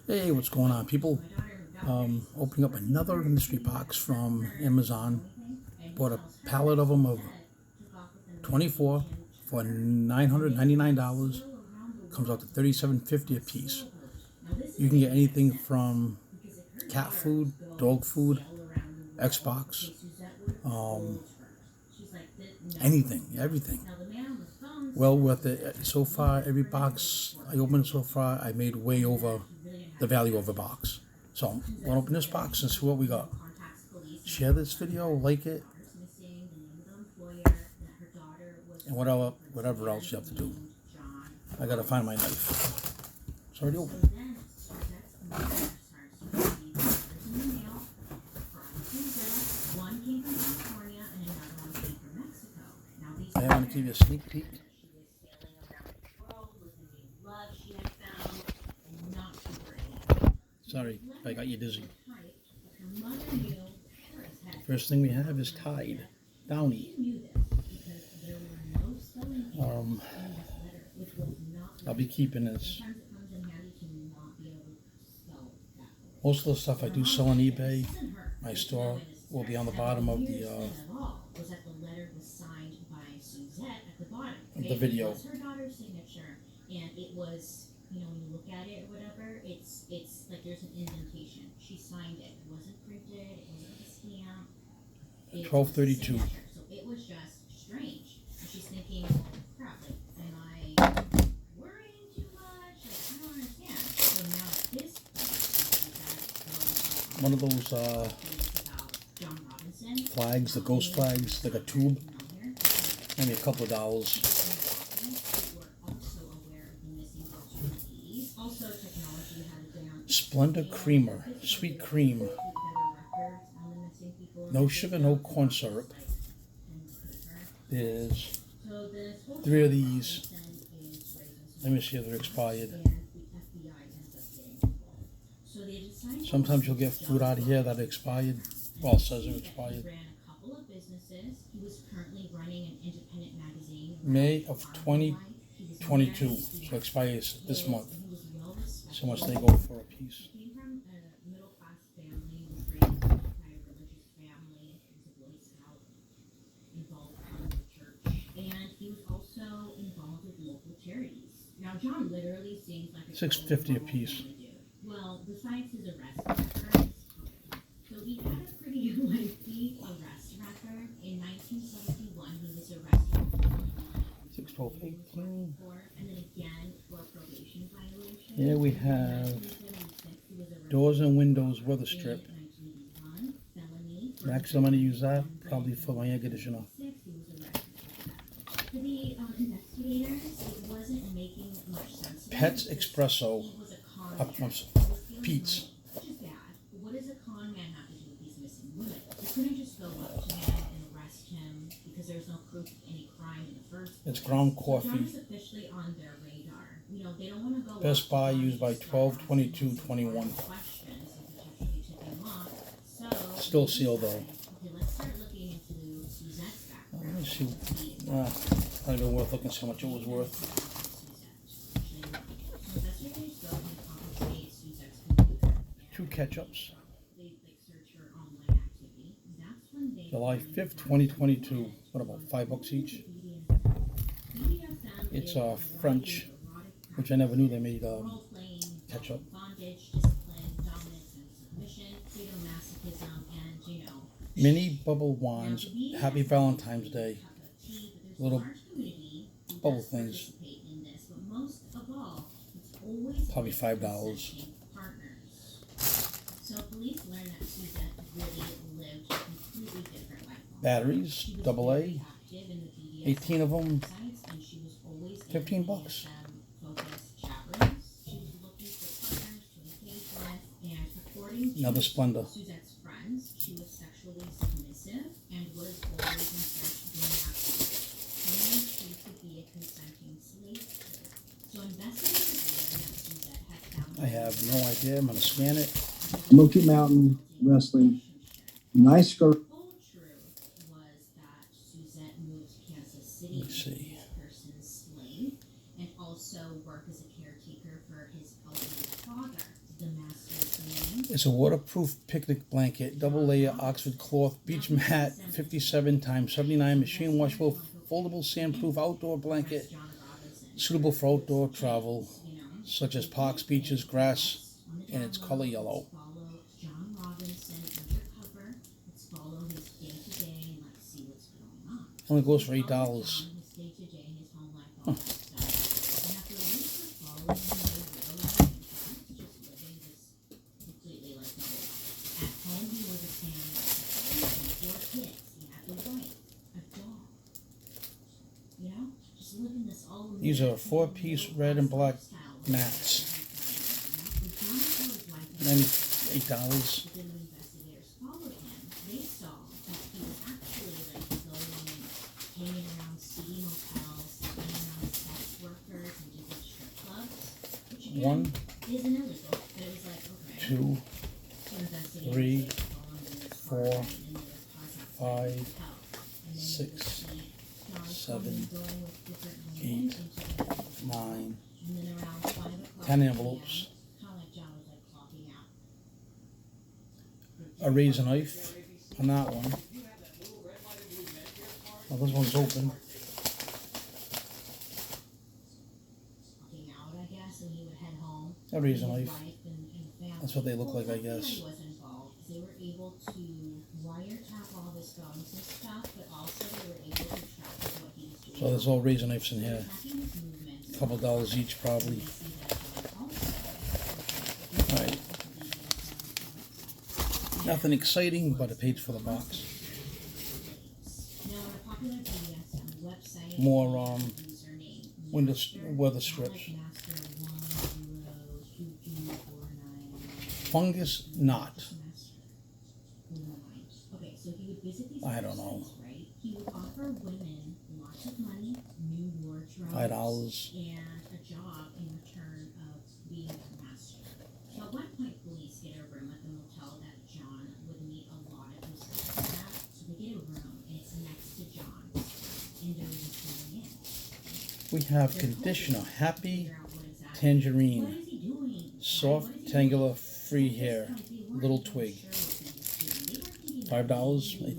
Hey, what's going on, people? Opening up another mystery box from Amazon. Bought a pallet of them of 24 for $999. Comes out to $37.50 a piece. You can get anything from cat food, dog food, Xbox, anything, everything. Well worth it. So far, every box I opened so far, I made way over the value of a box. So I'm going to open this box and see what we got. Share this video, like it, and whatever else you have to do. I got to find my knife. It's already open. I want to give you a sneak peek. Sorry if I got you dizzy. First thing we have is Tide Downy. I'll be keeping this. Most of the stuff I do sell on eBay. My store will be on the bottom of the video. And it was, you know, when you look at it or whatever, it's like there's an indentation. She signed it. It wasn't printed. It wasn't a stamp. 1232. So it was just strange. And she's thinking, crap, like, am I worrying too much? Like, I don't understand. So now at this point, one of those John Robinson flags, the ghost flags, like a tube. Maybe a couple of dollars. Splenda Creamer, sweet cream. No sugar, no corn syrup. There's 3 of these. Let me see if they're expired. Sometimes you'll get food out of here that expired. Well, it says they're expired. May of 2022, so expires this month. So much they go for a piece. Now, John literally seems like $6.50 a piece. Well, besides his arrest record, so he had a pretty lengthy arrest record. In 1971, he was arrested 6, 12, 18. and then again for a probation violation. Here we have doors and windows weather strip. Next, I'm going to use that probably for my air conditioner. For the investigators, it wasn't making much sense. Pets Espresso. Pete's. Which is bad. What does a con man have to do with these missing women? They couldn't just go up to him and arrest him because there's no proof of any crime in the first place. It's ground John coffee. is officially on their radar. You know, they don't want to go Best Buy used by 12/22/21. Still sealed though. Okay, let's start looking into Suzette's background. Let me see. Not even worth looking so much it was worth. Two ketchups. July 5th, 2022. What about $5 each? It's French, which I never knew they made ketchup. Mini bubble wands. Happy Valentine's Day. Little bubble things. Probably $5. So police learned that Suzette really lived a completely different life. Batteries, AA, Active in the BDSM 18 of them, sites, and she was always in $15. BDSM focused chat rooms. She was looking for partners to engage with, and according to another Splenda. Suzette's friends, she was sexually submissive and was always in search of being active. Someone she could be a consenting slave to. So investigators learned that Suzette had found I have no idea. I'm going to scan it. Smoky Mountain Wrestling. Nice girl. The full truth was that Suzette moved to Kansas City Let's to be see. this person's slave and also work as a caretaker for his elderly father. It's a waterproof picnic blanket, double layer Oxford cloth beach mat, 57 times 79 machine washable, foldable sandproof outdoor blanket, suitable for outdoor travel, such as parks, beaches, grass, and its color yellow. Follow John Robinson undercover. Let's follow his day to day and let's see what's going on. Only goes for $8. Follow John, his day to day, his home life, all that stuff. And after weeks of following him, they realized that John's just living this completely like normal life. At home, he was a family, 4 kids. He had a wife, a dog. You know, just living this all. These are 4-piece red and black mats. $8. When the investigators followed him, they saw that he was actually like going and hanging around seedy motels, hanging around sex workers and different strip clubs, which again 1, isn't illegal, but it was like, okay. 2, So investigators 3, like, followed him this 4, far, right, and there was cars outside the 5, hotel. And then 6, you would see John 7, coming, going with different women 8, into the hotel. 9, And then around 5 o'clock 10 envelopes. kind of like John was like clocking out. A razor knife on that one. Well, this one's open. Walking out, I guess, and he would head home. A razor with his knife. wife and family. That's what they look like, I FBI guess. was involved. They were able to wiretap all of his phones and stuff, but also they were able to track what he was doing. So there's all razor knives in here. Tracking his movements. Couple dollars each, probably. They see that John also. Alright. Nothing exciting, but it pays for the box. Now, on a popular BDSM website, More, username weather strips. Fungus knot. Okay, so he would visit these I don't know. websites, right? He would offer women lots of money, new wardrobes, $5. and a job in return of being their master. So at one point, police get a room at the motel that John would meet a lot of his friends at. So they get a room, and it's next to John's, and they're just going in. We have conditioner, Happy Figure out what exactly. What Tangerine, is he doing? soft, What is he tangular, free doing? hair, They weren't little even twig. sure what he was doing. They weren't thinking $5, that he was $8. involved in, like,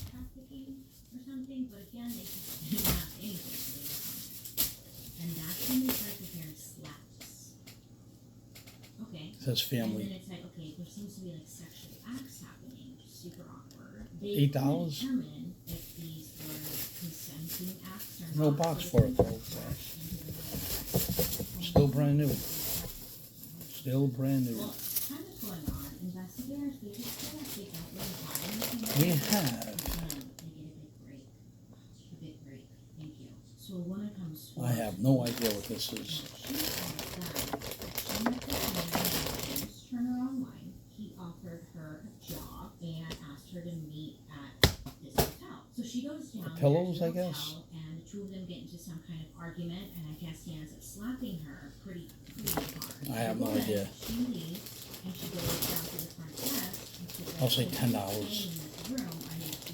trafficking or something, but again, they just didn't have anything to do with it. And that's when they start to hear slaps. Okay. Says And family. then it's like, okay, there seems to be like sexual acts happening, which is super awkward. They $8? couldn't determine if these were consenting acts or not. No box so for they it, put though. trash into the room. Still brand new. Still brand new. Well, time is going on. Investigators, they just feel like they don't really have anything. We to do. have. They get a big break. A big break. Thank you. So a woman comes I have no idea what this is. She said that she met this man, James Turner, online. He offered her a job and asked her to meet at this hotel. So she goes down The pillows, there to the I guess? hotel, and the two of them get into some kind of argument, and I guess he ends up slapping her pretty hard. I have The no woman, idea. She leaves, and she goes down to the front desk, and she's like, I'll say "Hey, $10. I'm staying in this room. I need to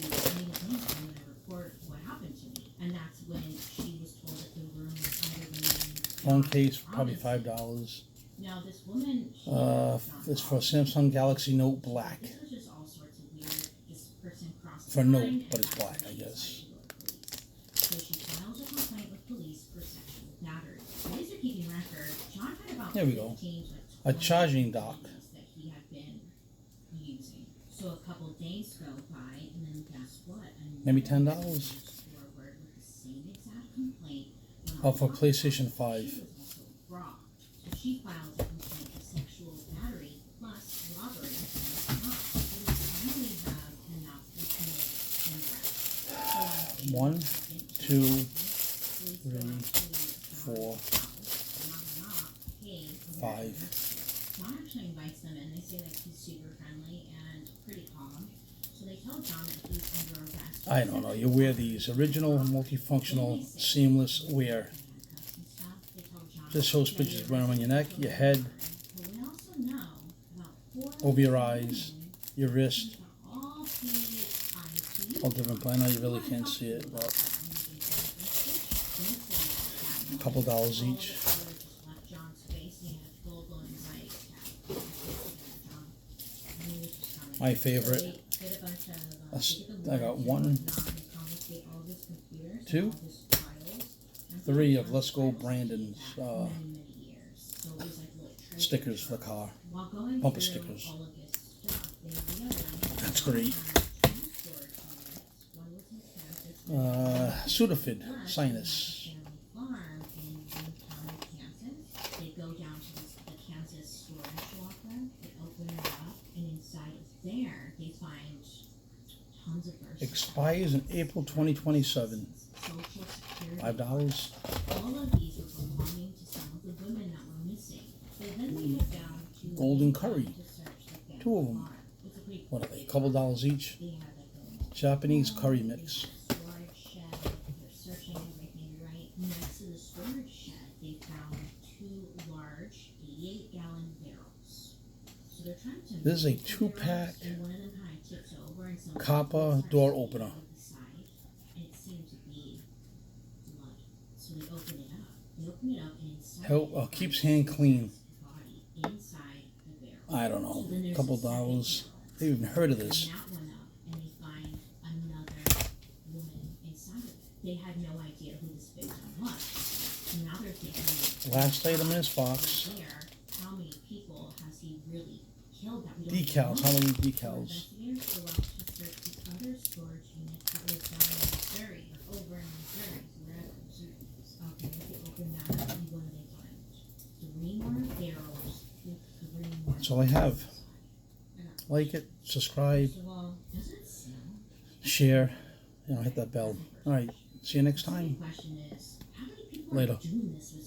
report what happened to me." And that's when she was told that the room was under the name Phone John case, probably Robinson. $5. Now this woman, she It's for Samsung Galaxy Note Black. This was just all sorts of weird. This person crossed For the Note, line but and it's that's black, when I she guess. decided to go to police. So she files a complaint with police for sexual battery. Police are keeping record. John had about There we go. 15 to A 20 charging dock. keys that he had been using. So a couple days go by, and then guess what? Maybe $10. Forward with the same exact complaint. Oh, for PlayStation 5. She was also robbed. So she files a complaint for sexual battery plus robbery. So we finally have enough information. 1, 2, 3, 4, 5. John actually invites them in. They say that he's super friendly and pretty calm. So they tell John that he's under arrest. I don't know. You wear these original, multifunctional, seamless wear. This shows pictures running on your neck, your head, But we also know about 4 over your eyes, your wrist. all the All different. I know you really can't see it, but a couple dollars each. My favorite. So they get a bunch of, A s- they get the I got ones one, and confiscate all of his computers and two, all his files, and 3 put of it Let's on Go files Brandon's that many, many years. So it was like little treasure stickers for the troves. car. While going Bumper through stickers. all of his stuff, they realized That's that great. he had 2 storage units. One was in Kansas, Sudafed, plus, sinus. he had a family farm in Boontown, Kansas. They go down to the Kansas storage locker, they open it up, and inside of there, they find tons of birth Expires in April 2027. Social Security. $5. All of these were belonging to some of the women that were missing. So then they head down to Golden curry. to search the family 2 of them. farm. It's a pretty What are cool they? A place. couple dollars each. They had like a Japanese curry mix. storage shed. They're searching everything right next to the storage shed. They found 2 large 88-gallon barrels. So they're trying to. This is a move the 2-pack barrels, and one of them kind of tips over, and some copper starts door to opener. leak out of the side, and it seemed to be blood. So they open it up. They open it up, and inside. Help keeps hand clean. Body inside the barrel. I don't So know. then there's Couple a second dollars. barrel. They even heard of this. And that one up, and they find another woman inside of it. They had no idea who this victim was. So now they're thinking, Last item in his box. there, how many people has he really killed that we don't Decals. know? Halloween So decals. investigators go out to search the other storage unit that was down in Missouri, or over in Missouri, wherever Missouri is. Okay, they open that up, and what do they find? 3 more barrels with 3 more. That's all I have. I got Like it, subscribe, so, well, does it smell? share. Hit that bell. All right. See you next time. The question is, how many people Later. are doing this with